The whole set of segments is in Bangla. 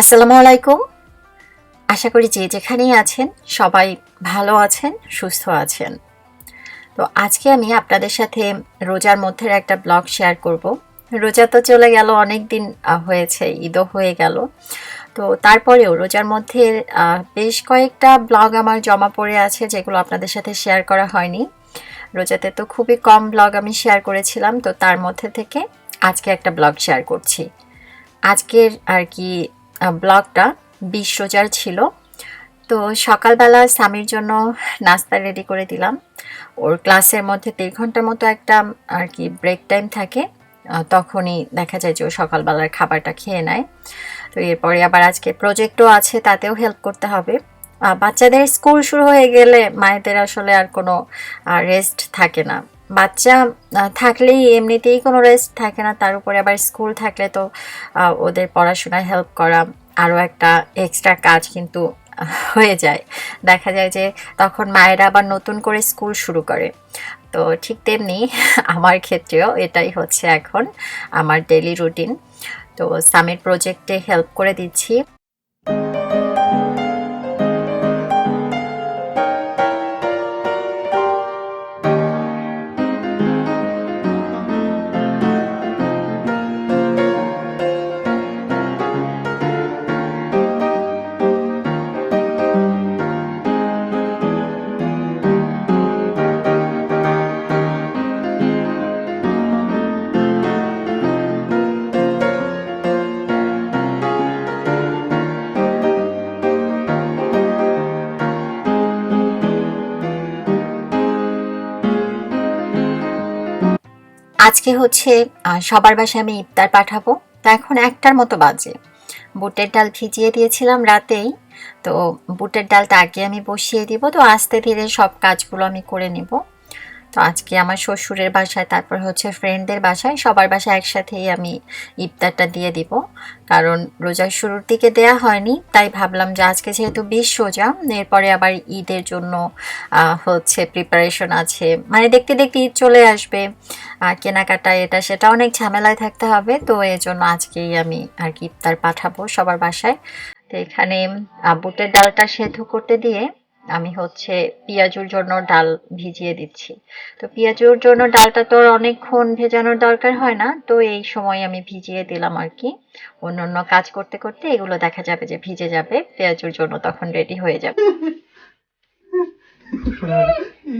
আসসালামু আলাইকুম। আশা করি যে যেখানেই আছেন সবাই ভালো আছেন, সুস্থ আছেন। তো আজকে আমি আপনাদের সাথে রোজার মধ্যের একটা ব্লগ শেয়ার করব। রোজা তো চলে গেল, অনেক দিন হয়েছে, ঈদও হয়ে গেল। তো তারপরেও রোজার মধ্যে বেশ কয়েকটা ব্লগ আমার জমা পড়ে আছে, যেগুলো আপনাদের সাথে শেয়ার করা হয়নি। রোজাতে তো খুবই কম ব্লগ আমি শেয়ার করেছিলাম, তো তার মধ্যে থেকে আজকে একটা ব্লগ শেয়ার করছি। আজকের আর কি ব্লগটা 20 রোজার ছিল। তো সকালবেলা স্বামীর জন্য নাস্তা রেডি করে দিলাম। ওর ক্লাসের মধ্যে 1.5 ঘন্টার মতো একটা আর কি ব্রেক টাইম থাকে, তখনই দেখা যায় যে ও সকালবেলার খাবারটা খেয়ে নেয়। তো এরপরে আবার আজকে প্রজেক্টও আছে, তাতেও হেল্প করতে হবে। বাচ্চাদের স্কুল শুরু হয়ে গেলে মায়েদের আসলে আর কোনো রেস্ট থাকে না। বাচ্চা থাকলেই এমনিতেই কোনো রেস্ট থাকে না, তার উপরে আবার স্কুল থাকলে তো ওদের পড়াশোনায় হেল্প করা আরও একটা এক্সট্রা কাজ কিন্তু হয়ে যায়। দেখা যায় যে তখন মায়েরা আবার নতুন করে স্কুল শুরু করে। তো ঠিক তেমনি আমার ক্ষেত্রেও এটাই হচ্ছে এখন আমার ডেইলি রুটিন। তো সামির প্রজেক্টে হেল্প করে দিচ্ছি। আজকে হচ্ছে সবার বাসায় আমি ইফতার পাঠাবো। তো এখন 1টার মতো বাজে। বুটের ডাল ভিজিয়ে দিয়েছিলাম রাতেই। তো বুটের ডালটা আগে আমি বসিয়ে দিব, তো আস্তে ধীরে সব কাজগুলো আমি করে নিব। তো আজকে আমার শ্বশুরের বাসায়, তারপর হচ্ছে ফ্রেন্ডদের বাসায়, সবার বাসায় একসাথেই আমি ইফতারটা দিয়ে দিব। কারণ রোজার শুরুর দিকে দেয়া হয়নি, তাই ভাবলাম যে আজকে যেহেতু 20 রোজা, এরপরে আবার ঈদের জন্য হচ্ছে প্রিপারেশন আছে, মানে দেখতে দেখতে ঈদ চলে আসবে, কেনাকাটা এটা সেটা অনেক ঝামেলায় থাকতে হবে। তো এই জন্য আজকেই আমি আর কি ইফতার পাঠাবো সবার বাসায়। তো এখানে বুটের ডালটা সেদ্ধ করতে দিয়ে আমি হচ্ছে পেঁয়াজুর জন্য ডাল ভিজিয়ে দিচ্ছি। তো পেঁয়াজুর জন্য ডালটা তো অনেকক্ষণ ভেজানোর দরকার হয় না, তো এই সময় আমি ভিজিয়ে দিলাম আর কি। অন্য অন্য কাজ করতে করতে এগুলো দেখা যাবে যে ভিজে যাবে, পেঁয়াজুর জন্য তখন রেডি হয়ে যাবে।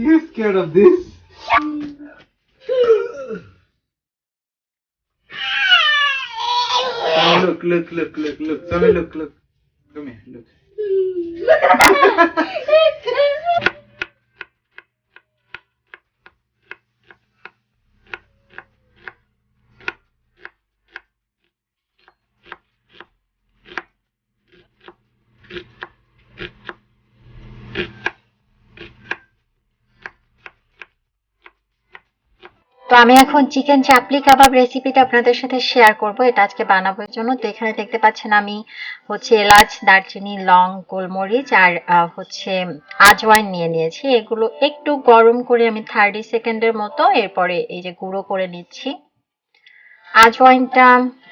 You scared of this? Oh, look. Sammy, look. Come here, look. তো আমি এখন চিকেন চাপলি কাবাব রেসিপিটা আপনাদের সাথে শেয়ার করব। এটা আজকে বানাবোর জন্য। তো এখানে দেখতে পাচ্ছেন আমি হচ্ছে এলাচ, দারচিনি, লং, গোলমরিচ আর হচ্ছে আজওয়াইন নিয়ে নিয়েছি। এগুলো একটু গরম করে আমি 30 সেকেন্ডের মতো এরপরে এই যে গুঁড়ো করে নিচ্ছি। আজওয়াইনটা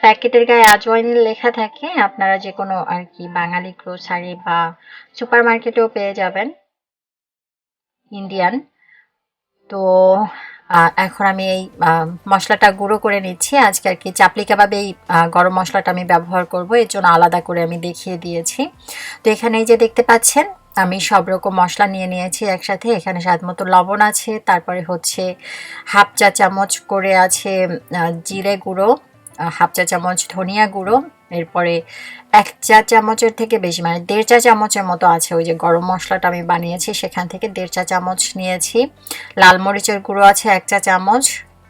প্যাকেটের গায়ে আজওয়াইনের লেখা থাকে, আপনারা যে কোনো আর কি বাঙালি গ্রোসারি বা সুপার মার্কেটেও পেয়ে যাবেন, ইন্ডিয়ান। তো এখন আমি এই মশলাটা গুঁড়ো করে নিচ্ছি। আজকে আর কি চাপলি কাবাবে এই গরম মশলাটা আমি ব্যবহার করব, এর জন্য আলাদা করে আমি দেখিয়ে দিয়েছি। তো এখানে এই যে দেখতে পাচ্ছেন আমি সব রকম মশলা নিয়ে নিয়েছি একসাথে। এখানে স্বাদ মতো লবণ আছে, তারপরে হচ্ছে হাফ চা চামচ করে আছে জিরে গুঁড়ো, হাফ চা চামচ ধনিয়া গুঁড়ো, এরপরে 1 চা চামচের থেকে বেশি, মানে 1.5 চা চামচের মতো আছে ওই যে গরম মশলাটা আমি বানিয়েছি সেখান থেকে 1.5 চা চামচ নিয়েছি। লাল মরিচের গুঁড়ো আছে 1 চা চামচ।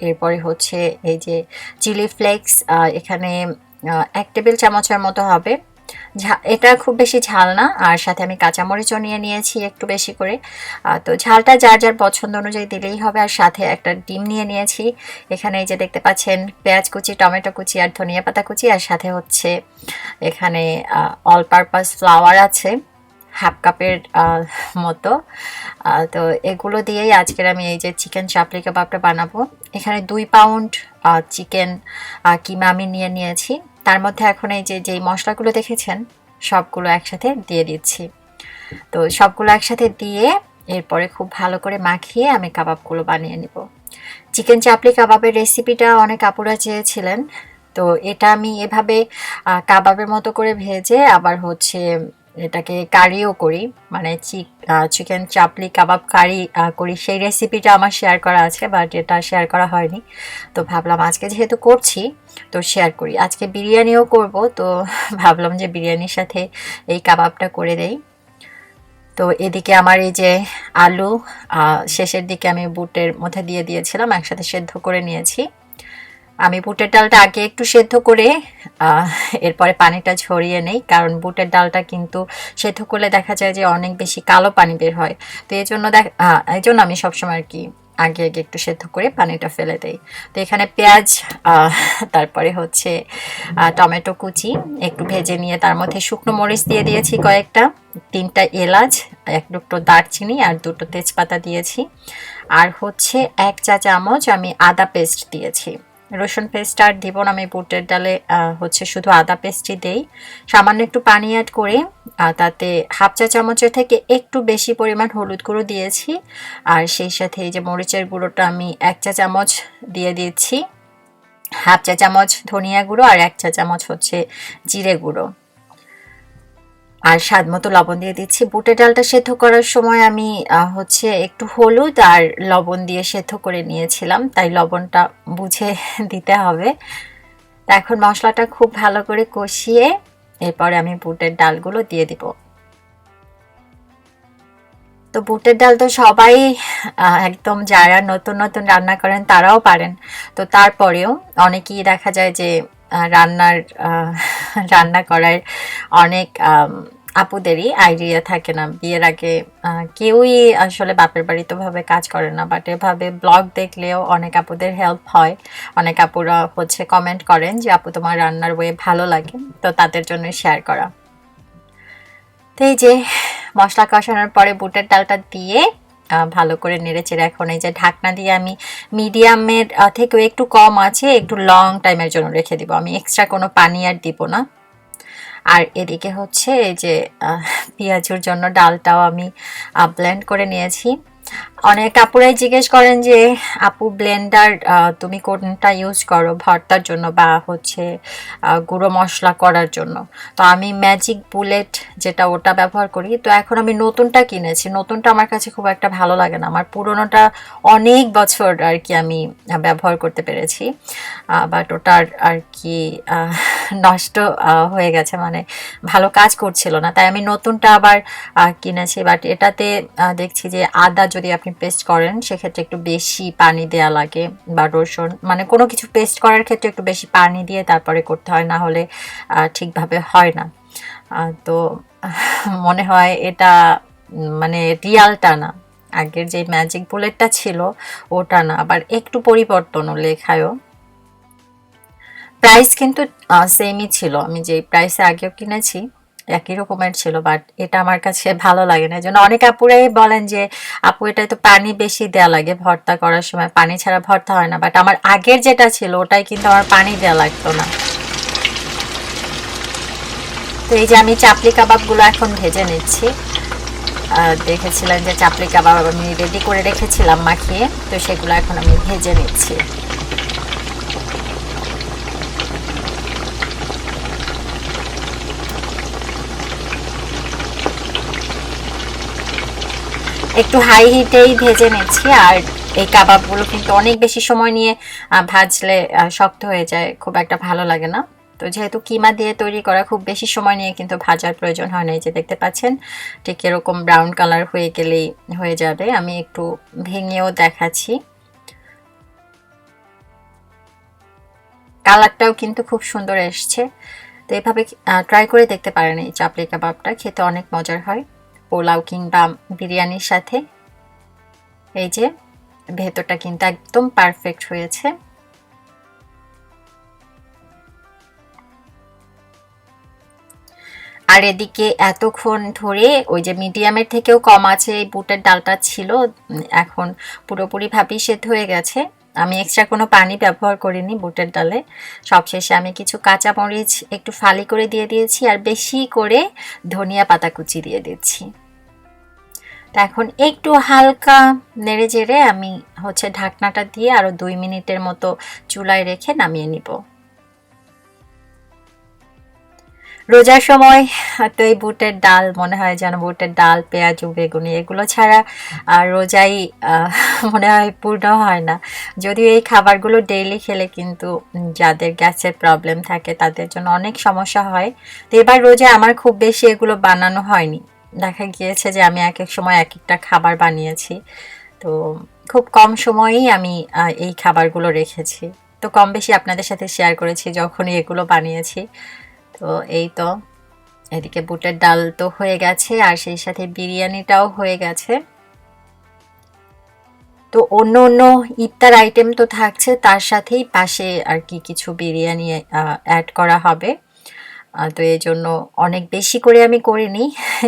এরপরে হচ্ছে এই যে চিলি ফ্লেক্স, এখানে 1 টেবিল চামচের মতো হবে। এটা খুব বেশি ঝাল না। আর সাথে আমি কাঁচামরিচও নিয়ে নিয়েছি একটু বেশি করে। তো ঝালটা যার যার পছন্দ অনুযায়ী দিলেই হবে। আর সাথে একটা ডিম নিয়ে নিয়েছি। এখানে এই যে দেখতে পাচ্ছেন পেঁয়াজ কুচি, টমেটো কুচি আর ধনিয়া পাতা কুচি, আর সাথে হচ্ছে এখানে অল পারপাস ফ্লাওয়ার আছে হাফ কাপের মতো। তো এগুলো দিয়েই আজকের আমি এই যে চিকেন চাপলি কাবাবটা বানাবো। এখানে 2 পাউন্ড চিকেন কিমা আমি নিয়ে নিয়েছি। তার মধ্যে এখন এই যে যেই মশলাগুলো দেখেছেন সবগুলো একসাথে দিয়ে দিচ্ছি। তো সবগুলো একসাথে দিয়ে এরপরে খুব ভালো করে মাখিয়ে আমি কাবাবগুলো বানিয়ে নিব। চিকেন চাপলি কাবাবের রেসিপিটা অনেক আপুরা চেয়েছিলেন, তো এটা আমি এভাবে কাবাবের মতো করে ভেজে আবার হচ্ছে এটাকে কারিও করি, মানে চিকেন চাপলি কাবাব কারি করি, সেই রেসিপিটা আমার শেয়ার করা আছে, বাট এটা শেয়ার করা হয়নি। তো ভাবলাম আজকে যেহেতু করছি তো শেয়ার করি। আজকে বিরিয়ানিও করব, তো ভাবলাম যে বিরিয়ানির সাথে এই কাবাবটা করে দেই। তো এদিকে আমার এই যে আলু শেষের দিকে আমি বুটের মধ্যে দিয়ে দিয়েছিলাম, একসাথে সেদ্ধ করে নিয়েছি। আমি বুটের ডালটা আগে একটু সেদ্ধ করে এরপরে পানিটা ঝরিয়ে নেই, কারণ বুটের ডালটা কিন্তু সেদ্ধ করলে দেখা যায় যে অনেক বেশি কালো পানি বের হয়। তো এই জন্য আমি সবসময় আর কি আগে আগে একটু সেদ্ধ করে পানিটা ফেলে দেই। তো এখানে পেঁয়াজ তারপরে হচ্ছে টমেটো কুচি একটু ভেজে নিয়ে তার মধ্যে শুকনো মরিচ দিয়ে দিয়েছি কয়েকটা, 3টা এলাচ, 1 টুকরো দারচিনি আর 2টো তেজপাতা দিয়েছি। আর হচ্ছে 1 চা চামচ আমি আদা পেস্ট দিয়েছি। রসুন পেস্ট আর দিব না, আমি বুটের ডালে হচ্ছে শুধু আদা পেস্টই দেই। সামান্য একটু পানি অ্যাড করে তাতে 1/2 চা চামচের থেকে একটু বেশি পরিমাণ হলুদ গুঁড়ো দিয়েছি। আর সেই সাথে এই যে মরিচের গুঁড়োটা আমি 1 চা চামচ দিয়ে দিচ্ছি, 1/2 চা চামচ ধনিয়া গুঁড়ো আর 1 চা চামচ হচ্ছে জিরে গুঁড়ো, আর স্বাদ মতো লবণ দিয়ে দিচ্ছি। বুটের ডালটা সেদ্ধ করার সময় আমি হচ্ছে একটু হলুদ আর লবণ দিয়ে সেদ্ধ করে নিয়েছিলাম, তাই লবণটা বুঝে দিতে হবে। তা এখন মশলাটা খুব ভালো করে কষিয়ে এরপরে আমি বুটের ডালগুলো দিয়ে দিব। তো বুটের ডাল তো সবাই একদম যারা নতুন নতুন রান্না করেন তারাও পারেন, তো তারপরেও অনেকেই দেখা যায় যে রান্না করার অনেক আপুদেরই আইডিয়া থাকে না। বিয়ের আগে কেউই আসলে বাপের বাড়িতে ভাবে কাজ করে না, বাট এভাবে ব্লগ দেখলেও অনেক আপুদের হেল্প হয়। অনেক আপুরা হচ্ছে কমেন্ট করেন যে আপু তোমার রান্নার ওয়ে ভালো লাগে, তো তাদের জন্য শেয়ার করা। তো এই যে মশলা কষানোর পরে বুটের ডালটা দিয়ে ভালো করে নেড়েচেড়ে এখন এই যে ঢাকনা দিয়ে আমি মিডিয়ামের থেকেও একটু কম আছে একটু লং টাইমের জন্য রেখে দিব। আমি এক্সট্রা কোনো পানি আর দিব না। আর এদিকে হচ্ছে এই যে পেঁয়াজুর জন্য ডালটাও আমি ব্লেন্ড করে নিয়েছি। অনেক আপুরাই জিজ্ঞেস করেন যে আপু ব্লেন্ডার তুমি কোনটা ইউজ করো ভর্তার জন্য বা হচ্ছে গুঁড়ো মশলা করার জন্য। তো আমি ম্যাজিক বুলেট যেটা ওটা ব্যবহার করি। তো এখন আমি নতুনটা কিনেছি, নতুনটা আমার কাছে খুব একটা ভালো লাগে না, আমার পুরোনোটা অনেক বছর আর কি আমি ব্যবহার করতে পেরেছি, বাট ওটার আর কি নষ্ট হয়ে গেছে, মানে ভালো কাজ করছিল না, তাই আমি নতুনটা আবার কিনেছি। বাট এটাতে দেখছি যে আদা যদি আপনি পেস্ট করেন সেক্ষেত্রে একটু বেশি পানি দেওয়া লাগে, বা রসুন মানে কোনো কিছু পেস্ট করার ক্ষেত্রে একটু বেশি পানি দিয়ে তারপরে করতে হয়, না হলে ঠিকভাবে হয় না। তো মনে হয় এটা মানে রিয়ালটা না, আগের যে ম্যাজিক বুলেটটা ছিল ওটা না, আবার একটু পরিবর্তনও লেখায়ও। প্রাইস কিন্তু সেমই ছিল, আমি যে প্রাইসে আগেও কিনেছি একই রকমের ছিল, বাট এটা আমার কাছে ভালো লাগে না। এই জন্য অনেক আপুরাই বলেন যে আপু এটাই তো পানি বেশি দেওয়া লাগে ভর্তা করার সময়, পানি ছাড়া ভর্তা হয় না, বাট আমার আগের যেটা ছিল ওটাই কিন্তু আমার পানি দেওয়া লাগতো না। তো এই যে আমি চাপলি কাবাবগুলো এখন ভেজে নিচ্ছি। দেখেছিলেন যে চাপলি কাবাব আমি রেডি করে রেখেছিলাম মাখিয়ে, তো সেগুলো এখন আমি ভেজে নিচ্ছি। একটু হাই হিটেই ভেজে নিচ্ছি। আর এই কাবাবগুলো কিন্তু অনেক বেশি সময় নিয়ে ভাজলে শক্ত হয়ে যায়, খুব একটা ভালো লাগে না। তো যেহেতু কিমা দিয়ে তৈরি করা, খুব বেশি সময় নিয়ে কিন্তু ভাজার প্রয়োজন হয় না। এই যে দেখতে পাচ্ছেন ঠিক এরকম ব্রাউন কালার হয়ে গেলেই হয়ে যাবে। আমি একটু ভেঙেও দেখাচ্ছি, কালারটাও কিন্তু খুব সুন্দর এসছে। তো এইভাবে ট্রাই করে দেখতে পারেন, এই চাপলি কাবাবটা খেতে অনেক মজার হয় পোলাও কিংবা বিরিয়ানির সাথে। এই যে ভেতরটা কিন্তু একদম পারফেক্ট হয়েছে। আর এদিকে এতক্ষণ ধরে ওই যে মিডিয়ামের থেকেও কম আছে এই বুটের ডালটা ছিল, এখন পুরোপুরি ভাবেই সেদ্ধ হয়ে গেছে। আমি এক্সট্রা কোনো পানি ব্যবহার করিনি বুটের ডালে। সবশেষে আমি কিছু কাঁচামরিচ একটু ফালি করে দিয়ে দিয়েছি আর বেশি করে ধনিয়া পাতা কুচি দিয়ে দিচ্ছি। তো এখন একটু হালকা নেড়ে চেড়ে আমি হচ্ছে ঢাকনাটা দিয়ে আরো 2 মিনিটের মতো চুলায় রেখে নামিয়ে নিব। রোজার সময় তো এই বুটের ডাল মনে হয় যেন বুটের ডাল, পেঁয়াজু, বেগুনি এগুলো ছাড়া রোজাই মনে হয় পূর্ণ হয় না। যদিও এই খাবারগুলো ডেইলি খেলে কিন্তু যাদের গ্যাসের প্রবলেম থাকে তাদের জন্য অনেক সমস্যা হয়। তো এবার রোজায় আমার খুব বেশি এগুলো বানানো হয়নি। দেখা গিয়েছে যে আমি এক এক সময় এক একটা খাবার বানিয়েছি। তো খুব কম সময়েই আমি এই খাবারগুলো রেখেছি। তো কম বেশি আপনাদের সাথে শেয়ার করেছি যখনই এগুলো বানিয়েছি। তো এই তো এদিকে বুটের ডাল তো হয়ে গেছে আর সেই সাথে বিরিয়ানিটাও হয়ে গেছে। তো অন্য অন্য ইফতার আইটেম তো থাকছে, তার সাথেই পাশে আর কি কিছু বিরিয়ানি অ্যাড করা হবে। তো এই জন্য অনেক বেশি করে আমি করিনি,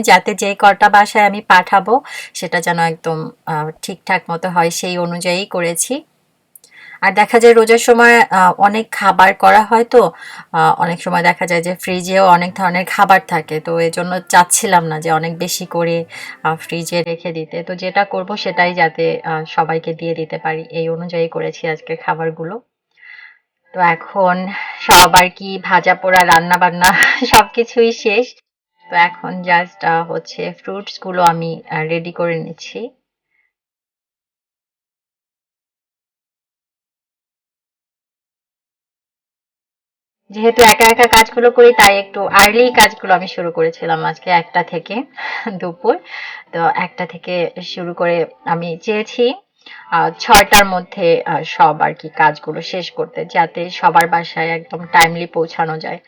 যাতে যে কটা বাসায় আমি পাঠাবো সেটা যেন একদম ঠিকঠাক মতো হয় সেই অনুযায়ী করেছি। আর দেখা যায় রোজার সময় অনেক খাবার করা হয়, তো অনেক সময় দেখা যায় যে ফ্রিজেও অনেক ধরনের খাবার থাকে। তো এই জন্য চাচ্ছিলাম না যে অনেক বেশি করে ফ্রিজে রেখে দিতে। তো যেটা করব সেটাই যাতে সবাইকে দিয়ে দিতে পারি এই অনুযায়ী করেছি আজকের খাবারগুলো। তো এখন সব আর কি ভাজা পোড়া রান্না বান্না সবকিছুই শেষ। তো এখন জাস্ট হচ্ছে ফ্রুটস গুলো আমি রেডি করে নিচ্ছি। যেহেতু একা একা কাজগুলো করি তাই একটু আর্লি কাজগুলো আমি শুরু করেছিলাম আজকে 1টা থেকে দুপুর। তো 1টা থেকে শুরু করে আমি চেয়েছি 6টার মধ্যে সব আর কি কাজগুলো শেষ করতে, যাতে সবার বাসায় একদম টাইমলি পৌঁছানো যায়।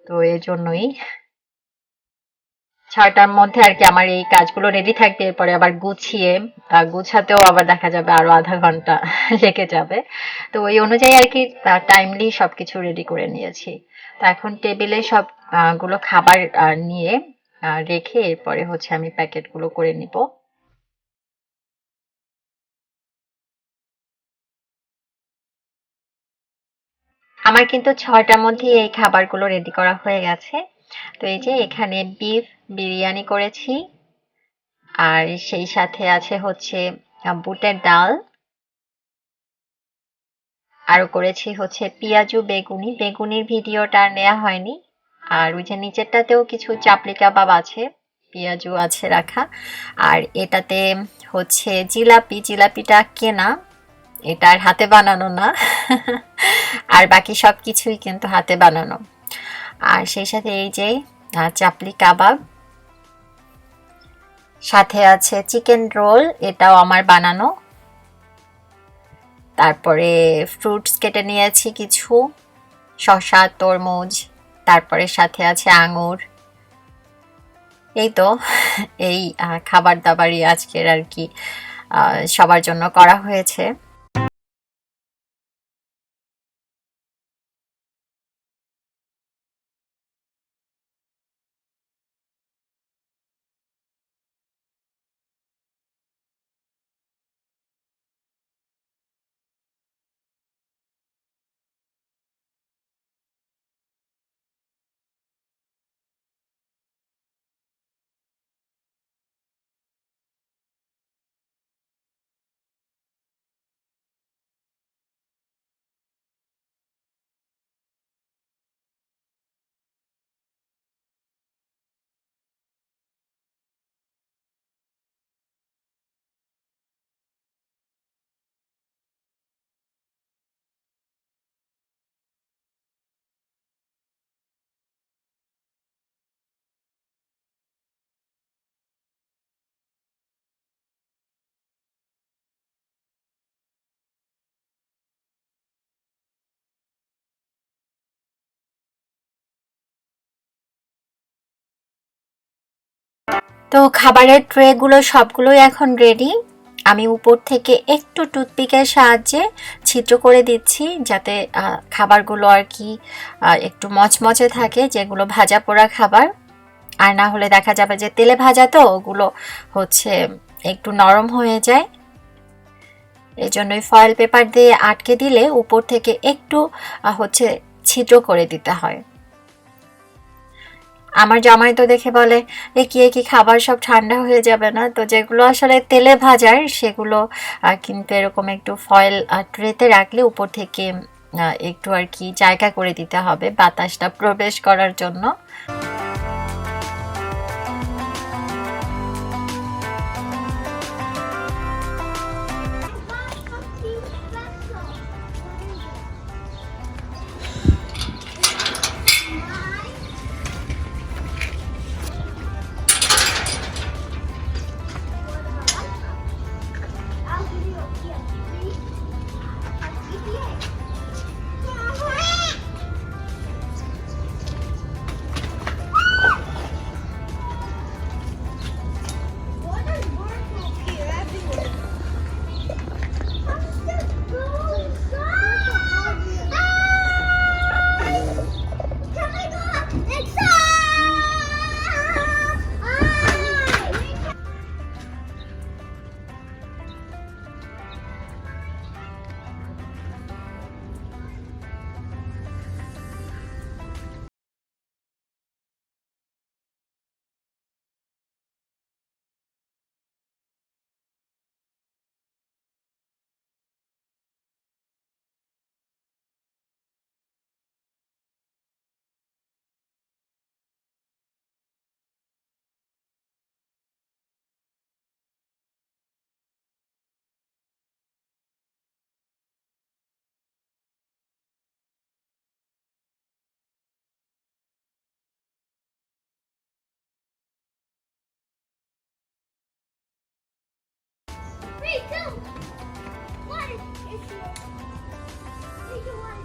তো এই জন্যই 6টার মধ্যে আর কি আমার এই কাজগুলো রেডি থাকবে। এরপরে আবার গুছিয়ে গুছাতেও আবার দেখা যাবে আরো আধা ঘন্টা লেগে যাবে। তো ওই অনুযায়ী আর কি টাইমলি সবকিছু রেডি করে নিয়েছি। তো এখন টেবিলে সব গুলো খাবার নিয়ে রেখে এরপরে হচ্ছে আমি প্যাকেটগুলো করে নিব। আমার কিন্তু 6টার মধ্যে এই খাবারগুলো রেডি করা হয়ে গেছে। তো এই যে এখানে বিফ বিরিয়ানি করেছি, আর সেই সাথে আছে হচ্ছে বুটের ডাল, আরো করেছি হচ্ছে পেঁয়াজু বেগুনি। বেগুনির ভিডিওটা আর নেওয়া হয়নি। আর ওই যে নিচেরটাতেও কিছু চাপলি কাবাব আছে, পেঁয়াজু আছে রাখা। আর এটাতে হচ্ছে জিলাপি, জিলাপিটা কেনা, এটা আর হাতে বানানো না। আর বাকি সব কিছুই কিন্তু হাতে বানানো। আর সেই সাথে এই যে চাপলি কাবাব, সাথে আছে চিকেন রোল, এটাও আমার বানানো। তারপরে ফ্রুটস কেটে নিয়েছি কিছু, শসা, তরমুজ, তারপরে সাথে আছে আঙুর। এই তো এই খাবার দাবারই আজকের আর কি সবার জন্য করা হয়েছে। তো খাবারের ট্রেগুলো সবগুলোই এখন রেডি। আমি উপর থেকে একটু টুথপিকের সাহায্যে ছিদ্র করে দিচ্ছি, যাতে খাবারগুলো আর কি একটু মচমচে থাকে, যেগুলো ভাজা পোড়া খাবার। আর না হলে দেখা যাবে যে তেলে ভাজা তো ওগুলো হচ্ছে একটু নরম হয়ে যায়। এই জন্যই ফয়েল পেপার দিয়ে আটকে দিলে উপর থেকে একটু ছিদ্র করে দিতে হয়। আমার জামাই তো দেখে বলে কি খাবার সব ঠান্ডা হয়ে যাবে না? তো যেগুলো আসলে তেলে ভাজার সেগুলো কিন্তু এরকম একটু ফয়েল ট্রেতে রাখলে উপর থেকে একটু আর কি জায়গা করে দিতে হবে বাতাসটা প্রবেশ করার জন্য। Three, two, one. It's your.